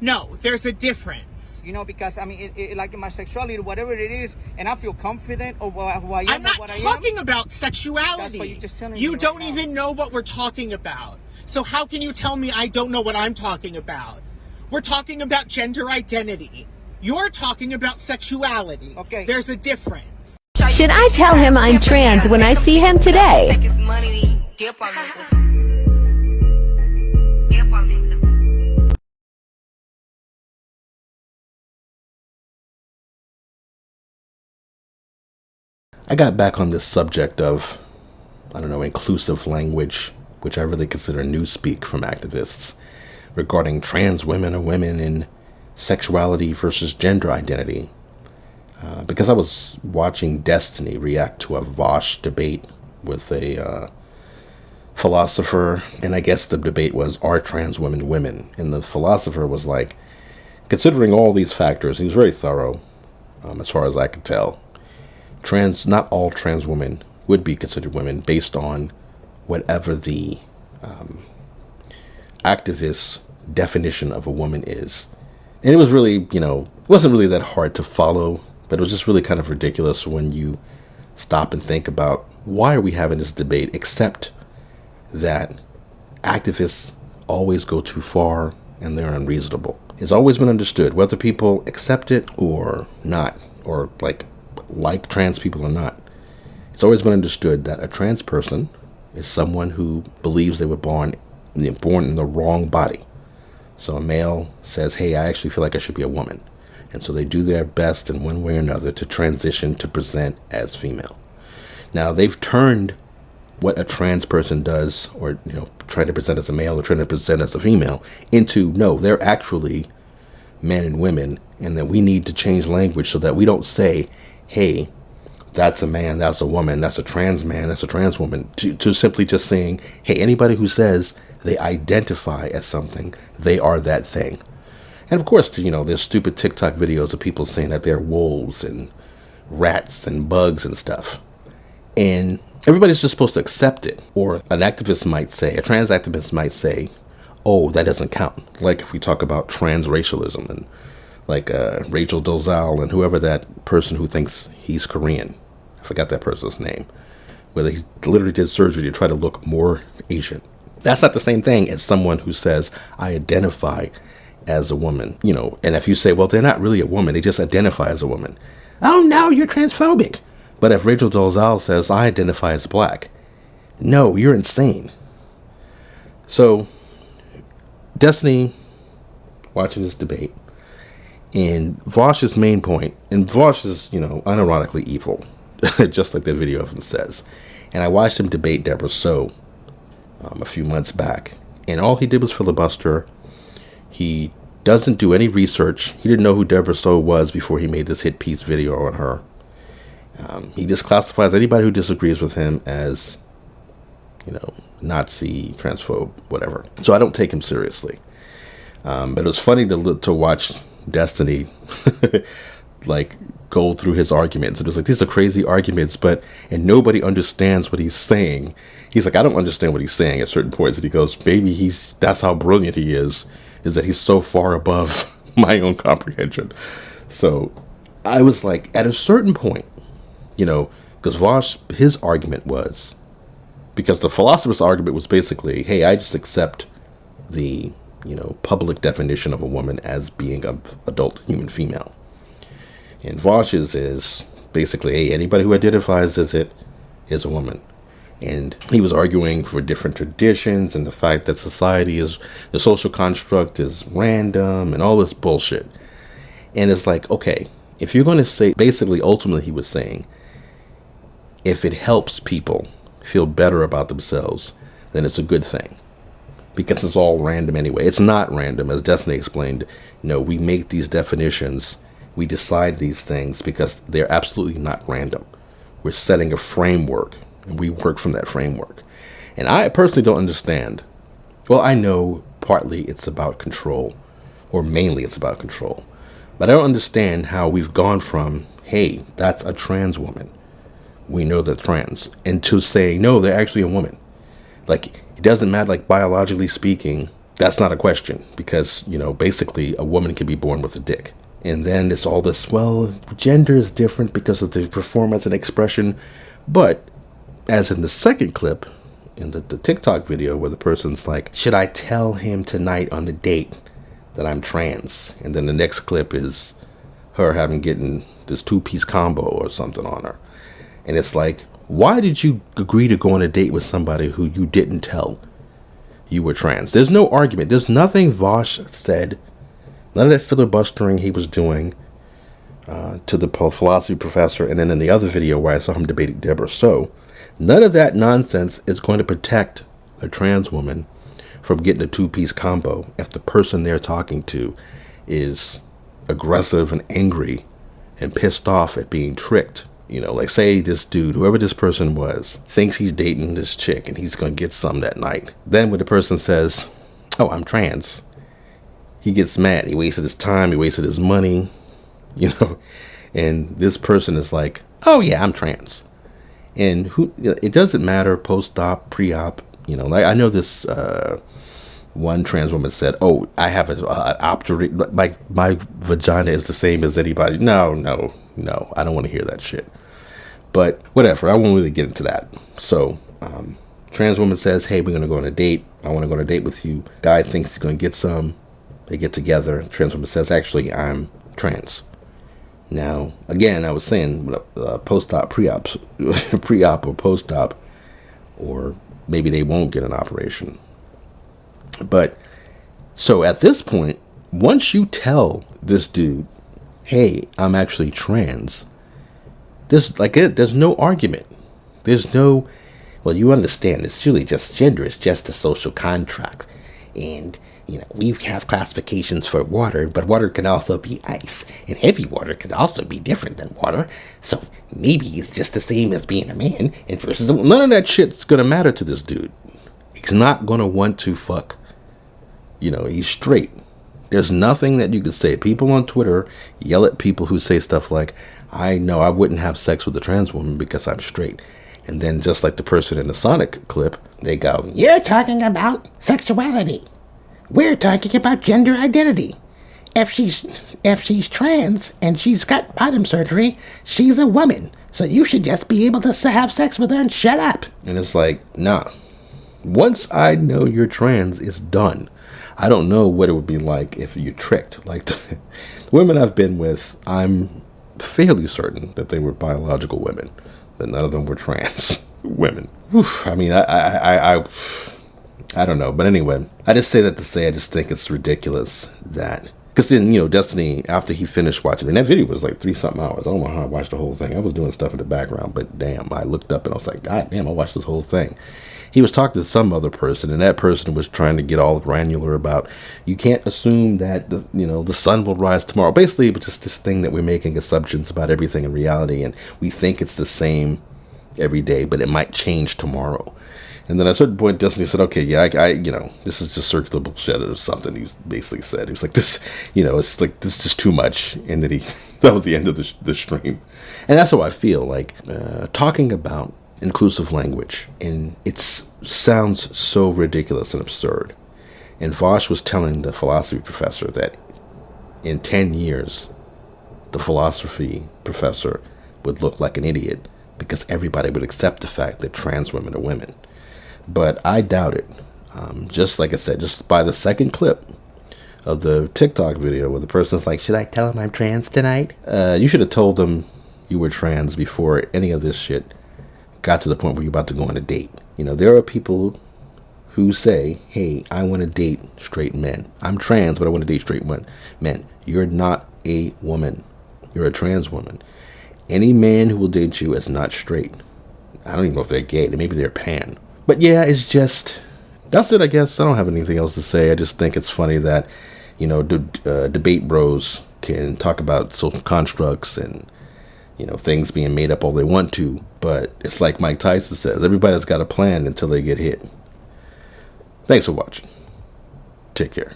No, there's a difference. You know, because I mean, like my sexuality, whatever it is, and I feel confident of who I am. I'm not talking about sexuality. That's what you're just telling me. You don't even know what we're talking about. So how can you tell me I don't know what I'm talking about? We're talking about gender identity. You're talking about sexuality. Okay. There's a difference. Should I tell him I'm trans when I see him today? I got back on this subject of, I don't know, inclusive language, which I really consider newspeak from activists, regarding trans women or women in sexuality versus gender identity. Because I was watching Destiny react to a Vosh debate with a philosopher, and I guess the debate was, are trans women women? And the philosopher was like, considering all these factors, he was very thorough, as far as I could tell. Not all trans women would be considered women based on whatever the activist definition of a woman is. And it was really, it wasn't really that hard to follow, but it was just really kind of ridiculous when you stop and think about, why are we having this debate, except that activists always go too far and they're unreasonable. It's always been understood, whether people accept it or not, or like trans people or not. It's always been understood that a trans person is someone who believes they were born in the wrong body. So a male says, hey, I actually feel like I should be a woman. And so they do their best in one way or another to transition to present as female. Now they've turned what a trans person does, or trying to present as a male or trying to present as a female, into, no, they're actually men and women, and that we need to change language so that we don't say, hey, that's a man, that's a woman, that's a trans man, that's a trans woman, to simply just saying, hey, anybody who says they identify as something, they are that thing. And of course, there's stupid TikTok videos of people saying that they're wolves and rats and bugs and stuff. And everybody's just supposed to accept it. Or a trans activist might say, oh, that doesn't count. Like if we talk about transracialism and like Rachel Dolezal and whoever that person who thinks he's Korean. I forgot that person's name. Where he literally did surgery to try to look more Asian. That's not the same thing as someone who says, I identify as a woman. And if you say, well, they're not really a woman, they just identify as a woman. Oh, no, you're transphobic. But if Rachel Dolezal says, I identify as black, no, you're insane. So, Destiny, watching this debate, and Vosh's main point, and Vosh is, unironically evil, just like the video of him says. And I watched him debate Deborah Soh a few months back, and all he did was filibuster. He doesn't do any research. He didn't know who Deborah Soh was before he made this hit piece video on her. He just classifies anybody who disagrees with him as, Nazi, transphobe, whatever. So I don't take him seriously. But it was funny to watch Destiny like go through his arguments. It was like, these are crazy arguments, and nobody understands what he's saying. He's like, I don't understand what he's saying at certain points. And he goes, maybe that's how brilliant he is that he's so far above my own comprehension. So I was like, at a certain point, because Vosh, his argument was, because the philosopher's argument was basically, hey, I just accept the, public definition of a woman as being an adult human female. And Vosh's is basically, hey, anybody who identifies as it is a woman. And he was arguing for different traditions and the fact that the social construct is random and all this bullshit. And it's like, okay, if you're going to say, basically, ultimately he was saying, if it helps people feel better about themselves, then it's a good thing. Because it's all random anyway. It's not random, as Destiny explained. We make these definitions, we decide these things because they're absolutely not random. We're setting a framework, and we work from that framework. And I personally don't understand. Well, I know partly it's about control, or mainly it's about control. But I don't understand how we've gone from, hey, that's a trans woman, we know they're trans, and to saying, no, they're actually a woman. Like, it doesn't matter, like, biologically speaking, That's not a question because, basically a woman can be born with a dick. And then it's all this, well, gender is different because of the performance and expression. But as in the second clip, in the TikTok video where the person's like, should I tell him tonight on the date that I'm trans? And then the next clip is her getting this 2-piece combo or something on her. And it's like, why did you agree to go on a date with somebody who you didn't tell you were trans? There's no argument. There's nothing Vosh said, none of that filibustering he was doing to the philosophy professor, and then in the other video where I saw him debating Deborah So, none of that nonsense is going to protect a trans woman from getting a 2-piece combo if the person they're talking to is aggressive and angry and pissed off at being tricked. Like say this dude, whoever this person was, thinks he's dating this chick and he's going to get some that night. Then when the person says, oh, I'm trans, he gets mad. He wasted his time. He wasted his money, and this person is like, oh yeah, I'm trans. And it doesn't matter post-op, pre-op, like I know this one trans woman said, oh, I have an obturator, like my vagina is the same as anybody. No, I don't want to hear that shit. But whatever, I won't really get into that. So, trans woman says, hey, we're going to go on a date. I want to go on a date with you. Guy thinks he's going to get some. They get together. Trans woman says, actually, I'm trans. Now, again, I was saying post-op, pre-op or post-op, or maybe they won't get an operation. But, so at this point, once you tell this dude, hey, I'm actually trans, there's no argument. There's no, well, you understand, it's really just gender. It's just a social contract. And, we have classifications for water, but water can also be ice. And heavy water can also be different than water. So maybe it's just the same as being a man. And versus, none of that shit's going to matter to this dude. He's not going to want to fuck. He's straight. There's nothing that you could say. People on Twitter yell at people who say stuff like, I know I wouldn't have sex with a trans woman because I'm straight. And then just like the person in the Sonic clip, they go, you're talking about sexuality. We're talking about gender identity. If she's trans and she's got bottom surgery, she's a woman. So you should just be able to have sex with her and shut up. And it's like, nah. Once I know you're trans, it's done. I don't know what it would be like if you're tricked. Like the women I've been with, I'm fairly certain that they were biological women, that none of them were trans women. Oof, I mean, I don't know. But anyway, I just say that to say I just think it's ridiculous that, because then, Destiny, after he finished watching, and that video was like 3-something hours. I don't know how I watched the whole thing. I was doing stuff in the background, but damn, I looked up and I was like, God damn, I watched this whole thing. He was talking to some other person, and that person was trying to get all granular about, you can't assume that the sun will rise tomorrow. Basically, it's just this thing that we're making assumptions about everything in reality, and we think it's the same every day, but it might change tomorrow. And then at a certain point, Destiny said, okay, yeah, I this is just circular bullshit or something. He basically said, he was like, this, it's like, this is just too much. And then that was the end of the stream. And that's how I feel, like, talking about inclusive language, and it sounds so ridiculous and absurd. And Vosh was telling the philosophy professor that in 10 years, the philosophy professor would look like an idiot because everybody would accept the fact that trans women are women. But I doubt it. Just like I said, just by the second clip of the TikTok video where the person's like, should I tell him I'm trans tonight? You should have told them you were trans before any of this shit got to the point where you're about to go on a date. There are people who say, hey, I want to date straight men. I'm trans, but I want to date straight men. You're not a woman. You're a trans woman. Any man who will date you is not straight. I don't even know if they're gay. Maybe they're pan. But yeah, it's just, that's it, I guess. I don't have anything else to say. I just think it's funny that, debate bros can talk about social constructs and, things being made up all they want to. But it's like Mike Tyson says, everybody's got a plan until they get hit. Thanks for watching. Take care.